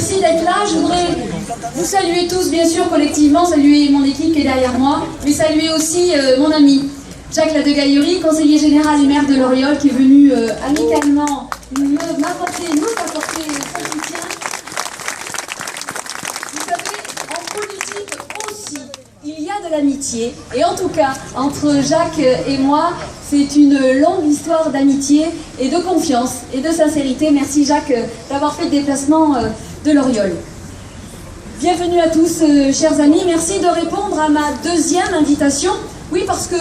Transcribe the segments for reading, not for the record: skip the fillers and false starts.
merci d'être là. Je voudrais vous saluer tous, bien sûr, collectivement, saluer mon équipe qui est derrière moi, mais saluer aussi mon ami Jacques Ladegaillerie, conseiller général et maire de Loriol, qui est venu amicalement m'apporter son soutien. Vous savez, en politique aussi, il y a de l'amitié, et en tout cas, entre Jacques et moi, c'est une longue histoire d'amitié et de confiance et de sincérité. Merci Jacques d'avoir fait le déplacement de Loriol. Bienvenue à tous, chers amis. Merci de répondre à ma deuxième invitation. Oui, parce que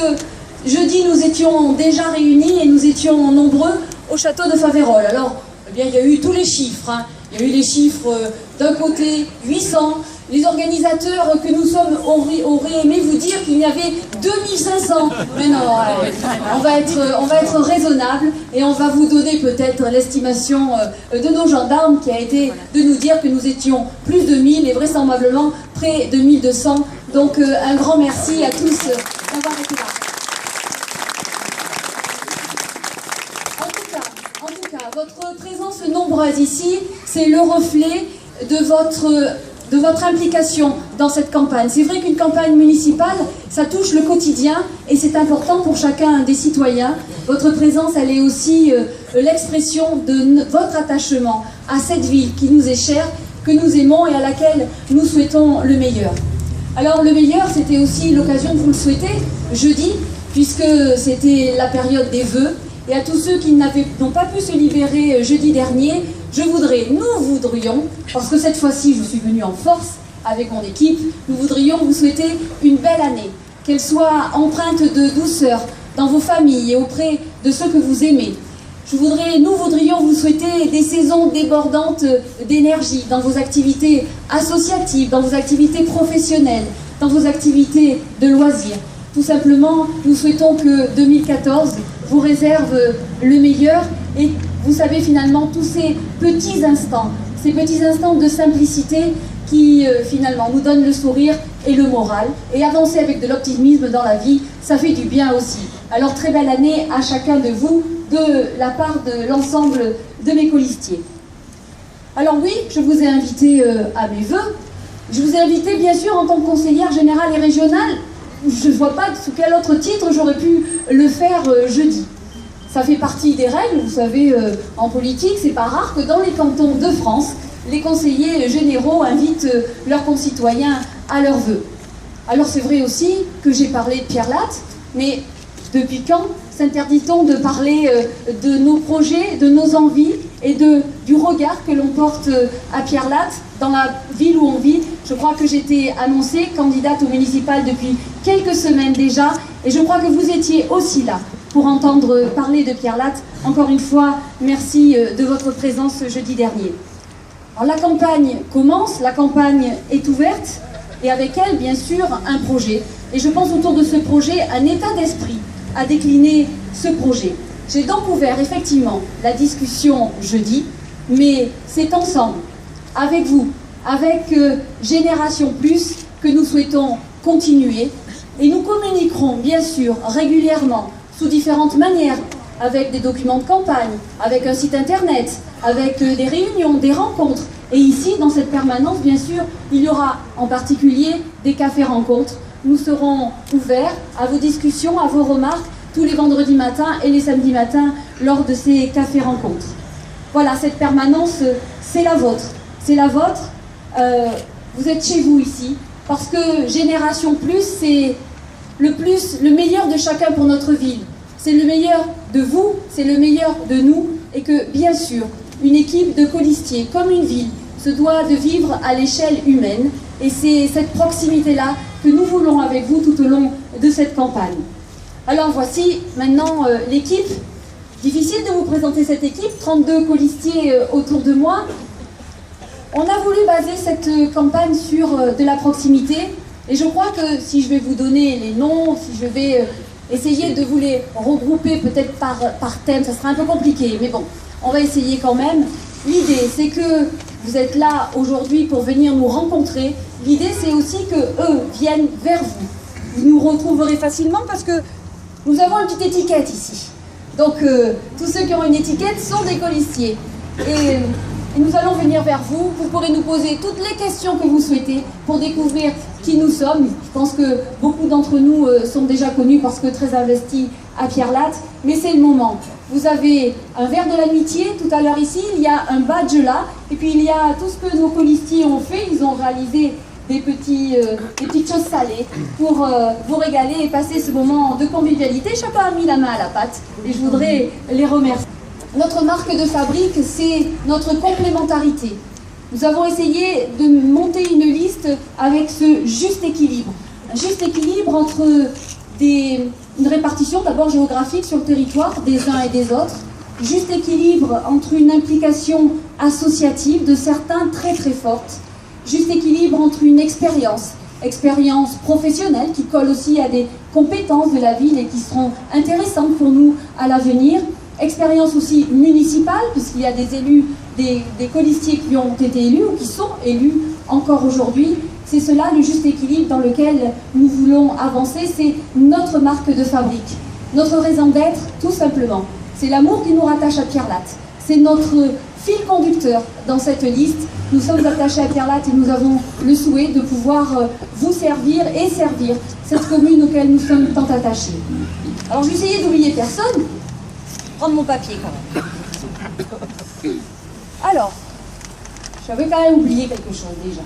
jeudi, nous étions déjà réunis et nous étions nombreux au château de Faverolles. Alors, eh bien, il y a eu tous les chiffres. Il y a eu les chiffres d'un côté, 800. Les organisateurs que nous sommes auraient aimé vous dire qu'il y avait 2500. Mais non, on va être raisonnable et on va vous donner peut-être l'estimation de nos gendarmes qui a été de nous dire que nous étions plus de 1000 et vraisemblablement près de 1200. Donc un grand merci à tous d'avoir été là. En tout cas, votre présence nombreuse ici, c'est le reflet de votre implication dans cette campagne. C'est vrai qu'une campagne municipale, ça touche le quotidien et c'est important pour chacun des citoyens. Votre présence, elle est aussi l'expression de votre attachement à cette ville qui nous est chère, que nous aimons et à laquelle nous souhaitons le meilleur. Alors le meilleur, c'était aussi l'occasion de vous le souhaiter jeudi, puisque c'était la période des vœux. Et à tous ceux qui n'ont pas pu se libérer jeudi dernier, nous voudrions, parce que cette fois-ci je suis venue en force avec mon équipe, nous voudrions vous souhaiter une belle année, qu'elle soit empreinte de douceur dans vos familles et auprès de ceux que vous aimez. Nous voudrions vous souhaiter des saisons débordantes d'énergie dans vos activités associatives, dans vos activités professionnelles, dans vos activités de loisirs. Tout simplement, nous souhaitons que 2014 vous réserve le meilleur et vous savez finalement tous ces petits instants de simplicité qui finalement nous donnent le sourire et le moral. Et avancer avec de l'optimisme dans la vie, ça fait du bien aussi. Alors très belle année à chacun de vous, de la part de l'ensemble de mes colistiers. Alors oui, je vous ai invité à mes vœux. Je vous ai invité bien sûr en tant que conseillère générale et régionale. Je ne vois pas sous quel autre titre j'aurais pu le faire jeudi. Ça fait partie des règles, vous savez, en politique, c'est pas rare que dans les cantons de France, les conseillers généraux invitent leurs concitoyens à leurs vœux. Alors c'est vrai aussi que j'ai parlé de Pierre Latte, mais depuis quand s'interdit-on de parler de nos projets, de nos envies et du regard que l'on porte à Pierre Latte dans la ville où on vit? Je crois que j'étais annoncée candidate au municipal depuis quelques semaines déjà et je crois que vous étiez aussi là pour entendre parler de Pierre Latte. Encore une fois, merci de votre présence jeudi dernier. Alors la campagne commence, la campagne est ouverte et avec elle, bien sûr, un projet. Et je pense autour de ce projet, un état d'esprit à décliner ce projet. J'ai donc ouvert effectivement la discussion jeudi, mais c'est ensemble, avec vous, avec Génération Plus, que nous souhaitons continuer. Et nous communiquerons bien sûr régulièrement, sous différentes manières, avec des documents de campagne, avec un site internet, avec des réunions, des rencontres. Et ici, dans cette permanence, bien sûr, il y aura en particulier des cafés-rencontres. Nous serons ouverts à vos discussions, à vos remarques, tous les vendredis matins et les samedis matins lors de ces cafés-rencontres. Voilà, cette permanence, c'est la vôtre. C'est la vôtre. Vous êtes chez vous ici, parce que Génération Plus, c'est le meilleur de chacun pour notre ville. C'est le meilleur de vous, c'est le meilleur de nous, et que, bien sûr, une équipe de colistiers, comme une ville, se doit de vivre à l'échelle humaine, et c'est cette proximité-là que nous voulons avec vous tout au long de cette campagne. Alors voici maintenant l'équipe. Difficile de vous présenter cette équipe, 32 colistiers autour de moi. On a voulu baser cette campagne sur de la proximité, et je crois que si je vais vous donner les noms, si je vais essayer de vous les regrouper peut-être par thème, ça sera un peu compliqué, mais bon, on va essayer quand même. L'idée, c'est que vous êtes là aujourd'hui pour venir nous rencontrer. L'idée, c'est aussi qu'eux viennent vers vous. Vous nous retrouverez facilement parce que nous avons une petite étiquette ici. Donc, tous ceux qui ont une étiquette sont des colistiers. Et et nous allons venir vers vous. Vous pourrez nous poser toutes les questions que vous souhaitez pour découvrir qui nous sommes. Je pense que beaucoup d'entre nous sont déjà connus parce que très investis à Pierre-Latte, mais c'est le moment. Vous avez un verre de l'amitié tout à l'heure ici, il y a un badge là, et puis il y a tout ce que nos colistiers ont fait. Ils ont réalisé des petites choses salées pour vous régaler et passer ce moment de convivialité. Chacun a mis la main à la pâte et je voudrais les remercier. Notre marque de fabrique, c'est notre complémentarité. Nous avons essayé de monter une liste avec ce juste équilibre. Un juste équilibre entre une répartition d'abord géographique sur le territoire des uns et des autres, juste équilibre entre une implication associative de certains très très forte, juste équilibre entre une expérience professionnelle qui colle aussi à des compétences de la ville et qui seront intéressantes pour nous à l'avenir, expérience aussi municipale, puisqu'il y a des élus, des colistiers qui ont été élus ou qui sont élus encore aujourd'hui. C'est cela le juste équilibre dans lequel nous voulons avancer, c'est notre marque de fabrique, notre raison d'être tout simplement. C'est l'amour qui nous rattache à Pierre-Latte, c'est notre fil conducteur dans cette liste. Nous sommes attachés à Pierre-Latte et nous avons le souhait de pouvoir vous servir et servir cette commune auquel nous sommes tant attachés. Alors je vais essayer d'oublier personne. Prendre mon papier quand même. Alors, j'avais quand même oublié quelque chose déjà.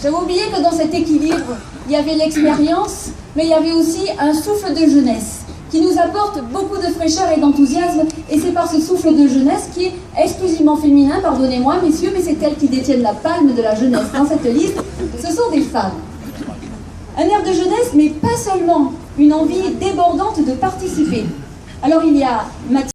J'avais oublié que dans cet équilibre, il y avait l'expérience, mais il y avait aussi un souffle de jeunesse qui nous apporte beaucoup de fraîcheur et d'enthousiasme. Et c'est par ce souffle de jeunesse qui est exclusivement féminin, pardonnez-moi messieurs, mais c'est elles qui détiennent la palme de la jeunesse dans cette liste. Ce sont des femmes. Un air de jeunesse, mais pas seulement, une envie débordante de participer. Alors il y a Mathilde.